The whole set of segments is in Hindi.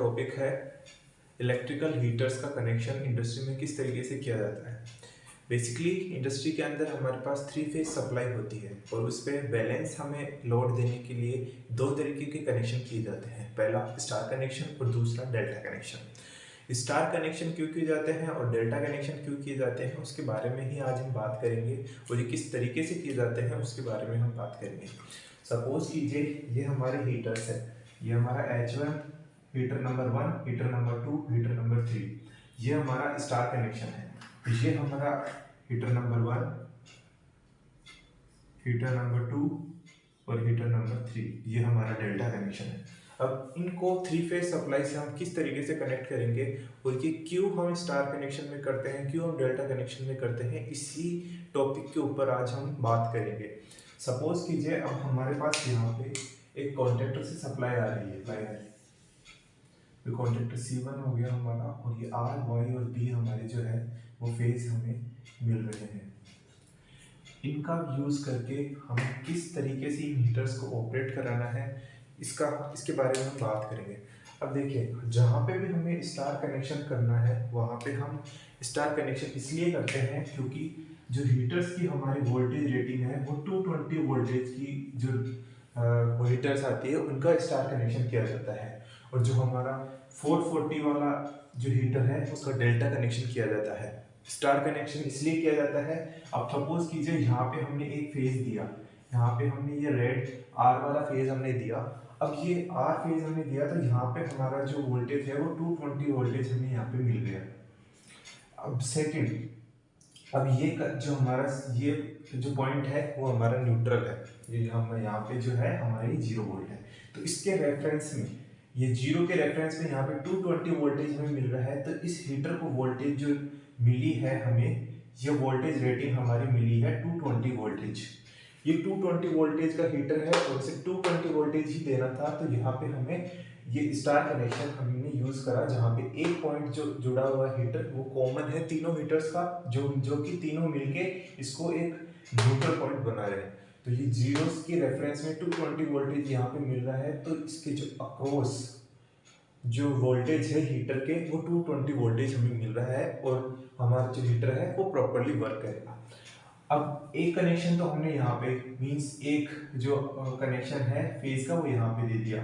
टॉपिक है इलेक्ट्रिकल हीटर्स का कनेक्शन इंडस्ट्री में किस तरीके से किया जाता है। बेसिकली इंडस्ट्री के अंदर हमारे पास 3 फेज सप्लाई होती है और उस पर बैलेंस हमें लोड देने के लिए 2 तरीके के कनेक्शन किए जाते हैं। पहला स्टार कनेक्शन और दूसरा डेल्टा कनेक्शन। स्टार कनेक्शन क्यों किए जाते हैं और डेल्टा कनेक्शन क्यों किए जाते हैं उसके बारे में ही आज हम बात करेंगे और ये किस तरीके से किए जाते हैं उसके बारे में हम बात करेंगे। सपोज कीजिए ये हमारे हीटर्स है, ये हमारा H1 heater number 1, heater number 2, heater number 3, ये हमारा स्टार कनेक्शन है। ये हमारा हीटर नंबर 1, हीटर नंबर 2 और हीटर नंबर 3, ये हमारा डेल्टा कनेक्शन है। अब इनको 3 फेज सप्लाई से हम किस तरीके से कनेक्ट करेंगे और ये क्यों हम स्टार कनेक्शन में करते हैं, क्यों हम डेल्टा कनेक्शन में करते हैं, इसी टॉपिक के ऊपर आज हम बात करेंगे। सपोज कीजिए अब हमारे पास यहाँ पे एक कॉन्ट्रैक्टर से सप्लाई आ रही है, तो कॉन्ट्रैक्टर C1 हो गया हमारा और ये R, Y और B हमारे जो है वो फेज हमें मिल रहे हैं। इनका यूज़ करके हमें किस तरीके से इन हीटर्स को ऑपरेट कराना है इसके बारे में हम बात करेंगे। अब देखिए जहाँ पे भी हमें स्टार कनेक्शन करना है वहाँ पे हम स्टार कनेक्शन इसलिए करते हैं क्योंकि जो हीटर्स की हमारी वोल्टेज रेटिंग है वो 220 वोल्टेज की जो हीटर्स आती है उनका स्टार कनेक्शन किया जाता है और जो हमारा 440 वाला जो हीटर है उसका डेल्टा कनेक्शन किया जाता है। स्टार कनेक्शन इसलिए किया जाता है, अब सपोज कीजिए यहाँ पे हमने एक फेज दिया, यहाँ पे हमने ये रेड आर वाला फेज हमने दिया। अब ये आर फेज हमने दिया तो यहाँ पे हमारा जो वोल्टेज है वो 220 वोल्टेज हमें यहाँ पे मिल गया। अब सेकंड, अब ये जो हमारा ये जो पॉइंट है वो हमारा न्यूट्रल है, ये हम यहाँ पे जो है हमारी 0 वोल्ट है। तो इसके रेफरेंस में ये 0 के रेफरेंस में यहाँ पे 220 वोल्टेज हमें मिल रहा है। तो इस हीटर को वोल्टेज जो मिली है हमें, ये वोल्टेज रेटिंग हमारी मिली है 220 वोल्टेज। ये 220 वोल्टेज का हीटर है और इसे 220 वोल्टेज ही देना था। तो यहाँ पे हमें ये स्टार कनेक्शन हमने यूज करा जहाँ पे एक पॉइंट जो जुड़ा हुआ हीटर वो कॉमन है तीनों हीटर्स का, जो कि तीनों मिलके इसको एक न्यूट्रल पॉइंट बना रहे हैं। तो ये जीरोस की रेफरेंस में 220 वोल्टेज यहाँ पे मिल रहा है। तो इसके जो अक्रॉस जो वोल्टेज है हीटर के वो 220 वोल्टेज हमें मिल रहा है और हमारा जो हीटर है वो प्रॉपर्ली वर्क करेगा। अब एक कनेक्शन तो हमने यहाँ पे मींस एक जो कनेक्शन है फेज का वो यहाँ पे दे दिया।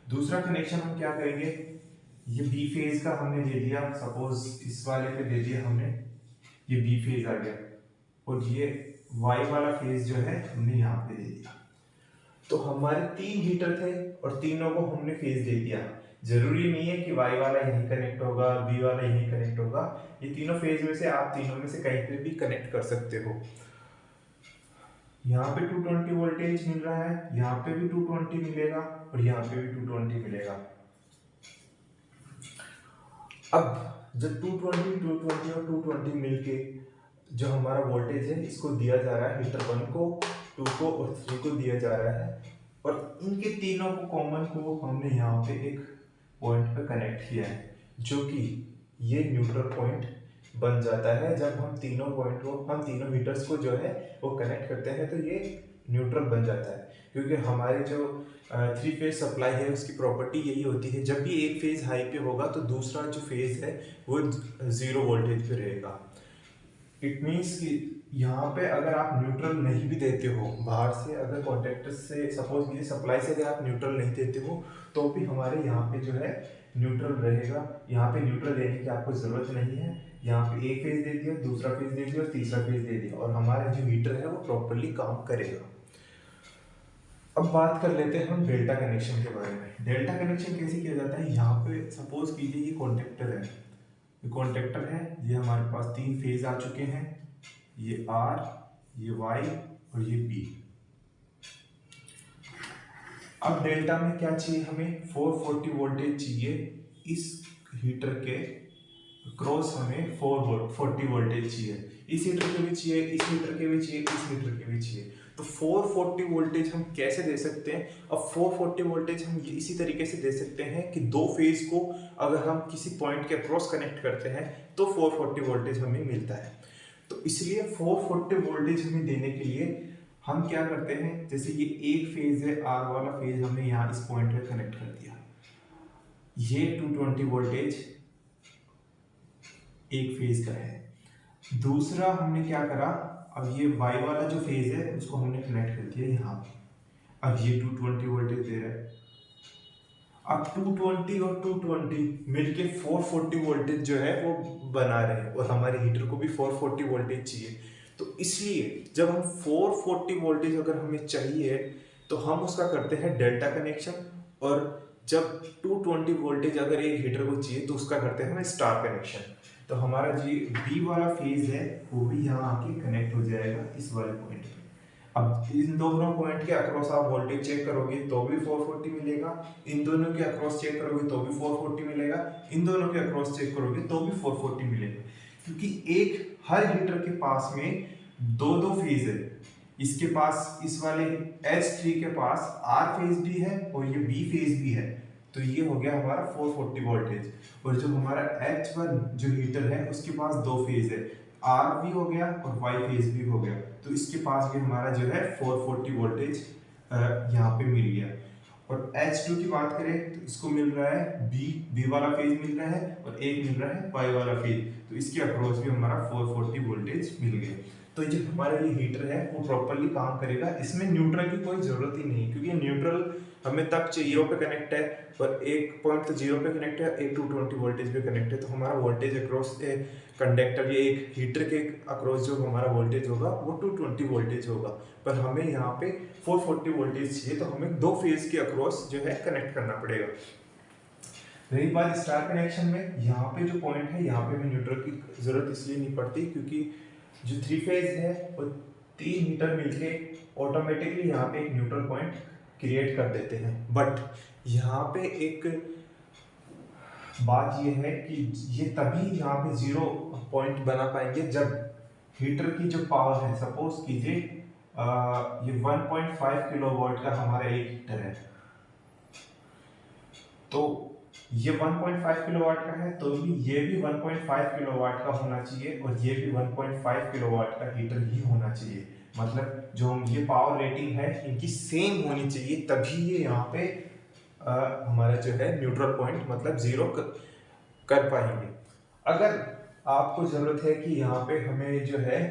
दूसरा कनेक्शन हम क्या करेंगे, ये बी फेज का हमने दे दिया, सपोज इस वाले पे दे दिया हमने, ये बी फेज आ गया और ये वाई वाला फेज जो है हमने यहाँ पे दे दिया। तो हमारे 3 हीटर थे और तीनों को हमने फेज दे दिया। जरूरी नहीं है कि वाई वाला यहीं कनेक्ट होगा, बी वाला यहीं कनेक्ट होगा, ये तीनों फेज में से आप तीनों में से कहीं पे भी कनेक्ट कर सकते हो। यहाँ पे 220 वोल्टेज मिल रहा है, यहाँ पे भी 220 मिलेगा और यहाँ पे भी 220 मिलेगा। अब जब 220 और 220 मिलके जो हमारा वोल्टेज है इसको दिया जा रहा है हीटर 1 को, 2 को और 3 को दिया जा रहा है और इनके तीनों को कॉमन को हमने यहाँ पे एक पॉइंट पे कनेक्ट किया है जो कि ये न्यूट्रल पॉइंट बन जाता है। जब हम तीनों पॉइंट को, हम तीनों हीटर्स को जो है वो कनेक्ट करते हैं तो ये न्यूट्रल बन जाता है। क्योंकि हमारे जो 3 फेज सप्लाई है उसकी प्रॉपर्टी यही होती है, जब भी एक फेज हाई पे होगा तो दूसरा जो फेज है वो 0 वोल्टेज पे रहेगा। इट मीन्स कि यहाँ पे अगर आप न्यूट्रल नहीं भी देते हो, बाहर से अगर कॉन्ट्रैक्टर से सपोज कीजिए सप्लाई से अगर आप न्यूट्रल नहीं देते हो तो भी हमारे यहाँ पे जो है न्यूट्रल रहेगा। यहाँ पे न्यूट्रल देने की आपको ज़रूरत नहीं है, यहाँ पे एक फेज दे दिया, दूसरा फेज दे दिया और तीसरा फेज दे दिया और हमारा जो हीटर है वो प्रॉपरली काम करेगा। अब बात कर लेते हैं हम डेल्टा कनेक्शन के बारे में। डेल्टा कनेक्शन कैसे किया जाता है, यहाँ पे सपोज कीजिए ये कॉन्ट्रैक्टर है, ये कॉन्ट्रैक्टर है, ये हमारे पास 3 फेज आ चुके हैं, ये आर, ये वाई और ये बी। अब डेल्टा में क्या चाहिए हमें, 440 वोल्टेज चाहिए। इस हीटर के क्रॉस हमें 440 वोल्टेज चाहिए, इस हीटर के भी चाहिए, इस हीटर के भी चाहिए, इस हीटर के भी चाहिए। तो 440 वोल्टेज हम कैसे दे सकते हैं। अब 440 वोल्टेज हम इसी तरीके से दे सकते हैं कि 2 फेज को अगर हम किसी पॉइंट के अक्रॉस कनेक्ट करते हैं तो 440 वोल्टेज हमें मिलता है। तो इसलिए 440 वोल्टेज हमें देने के लिए हम क्या करते हैं, जैसे ये एक फेज है, आर वाला फेज हमने यहाँ इस पॉइंट पे कनेक्ट कर दिया। ये 220 वोल्टेज एक फेज का है। दूसरा हमने क्या करा, अब ये वाई वाला जो फेज है उसको हमने कनेक्ट कर दिया यहाँ पे। अब ये 220 वोल्टेज दे रहा है। अब 220 और 220 मिलके 440 वोल्टेज जो है वो बना रहे हैं, और हमारे हीटर को भी 440 वोल्टेज चाहिए। तो इसलिए जब हम 440 वोल्टेज अगर हमें चाहिए तो हम उसका करते हैं डेल्टा कनेक्शन, और जब 220 वोल्टेज अगर एक हीटर को चाहिए तो उसका करते हैं हम स्टार कनेक्शन। तो हमारा जो बी वाला फेज है वो भी यहाँ आके कनेक्ट हो जाएगा इस वाले पॉइंट पे। अब इन दोनों पॉइंट के अक्रॉस आप वोल्टेज चेक करोगे तो भी 440 मिलेगा, इन दोनों के अक्रॉस चेक करोगे तो भी 440 मिलेगा, इन दोनों के अक्रॉस चेक करोगे तो भी 440 मिलेगा। क्योंकि एक हर हीटर के पास में दो दो फेज है। इसके पास इस वाले H3 के पास R फेज भी है और ये B फेज भी है। तो ये हो गया हमारा 440 वोल्टेज। और जो हमारा H1 जो हीटर है उसके पास दो फेज है, R भी हो गया और Y फेज भी हो गया। तो इसके पास भी हमारा जो है 440 वोल्टेज यहाँ पे मिल गया। और H2 की बात करें तो इसको मिल रहा है B वाला फेज मिल रहा है और एक मिल रहा है Y वाला फेज। तो इसके अक्रॉस भी हमारा 440 वोल्टेज मिल गया। तो ये हमारा ये हीटर है वो प्रॉपरली काम करेगा। इसमें न्यूट्रल की कोई ज़रूरत ही नहीं, क्योंकि न्यूट्रल हमें तब जीरो पे कनेक्ट है और एक पॉइंट तो जीरो पे कनेक्ट है, एक 220 वोल्टेज पे कनेक्ट है। तो हमारा वोल्टेज अक्रॉस कंडक्टर या एक हीटर के अक्रॉस जो हमारा वोल्टेज होगा वो 220 वोल्टेज होगा। पर हमें यहाँ पे 440 वोल्टेज चाहिए, तो हमें दो फेज के अक्रॉस जो है कनेक्ट करना पड़ेगा। रही बात स्टार कनेक्शन में, यहाँ पे जो पॉइंट है यहाँ पे भी न्यूट्रल की जरूरत इसलिए नहीं पड़ती क्योंकि जो थ्री फेज है वो तीन हीटर मिलके ऑटोमेटिकली यहाँ पे एक न्यूट्रल पॉइंट क्रिएट कर देते हैं। बट यहाँ पे एक बात ये है कि ये तभी यहाँ पे जीरो पॉइंट बना पाएंगे जब हीटर की जो पावर है, सपोज कीजिए ये 1.5 किलोवाट का हमारा एक हीटर है, तो ये 1.5 किलोवाट का है तो भी ये भी 1.5 किलोवाट का होना चाहिए और ये भी 1.5 किलोवाट का हीटर ही होना चाहिए। मतलब जो ये पावर रेटिंग है इनकी सेम होनी चाहिए, तभी ये यहाँ पे हमारा जो है न्यूट्रल पॉइंट मतलब जीरो कर पाएंगे। अगर आपको ज़रूरत है कि यहाँ पे हमें जो है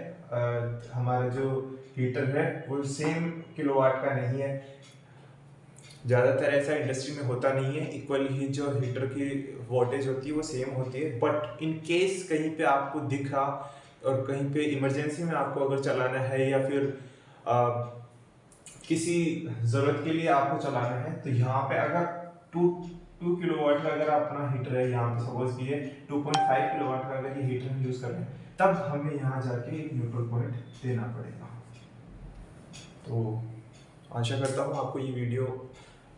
हमारा जो हीटर है वो सेम किलोवाट का नहीं है, ज़्यादातर ऐसा इंडस्ट्री में होता नहीं है, इक्वली ही जो हीटर की वोल्टेज होती है वो सेम होती है। बट इन केस कहीं पे आपको दिख रहा और कहीं पे इमरजेंसी में आपको अगर चलाना है या फिर किसी ज़रूरत के लिए आपको चलाना है, तो यहाँ पे अगर 2 किलोवाट का अगर अपना हीटर है, यहाँ पे सपोज की है 2.5 किलोवाट का अगर ये हीटर हम यूज़ कर रहे हैं, तब हमें यहाँ जाके एक न्यूट्रल पॉइंट देना पड़ेगा। तो आशा करता हूँ आपको ये वीडियो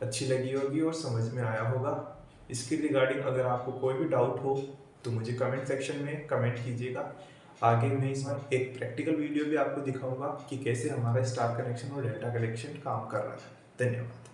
अच्छी लगी होगी और समझ में आया होगा। इसके रिगार्डिंग अगर आपको कोई भी डाउट हो तो मुझे कमेंट सेक्शन में कमेंट कीजिएगा। आगे मैं इसमें एक प्रैक्टिकल वीडियो भी आपको दिखाऊंगा कि कैसे हमारा स्टार कनेक्शन और डेल्टा कनेक्शन काम कर रहा है। धन्यवाद।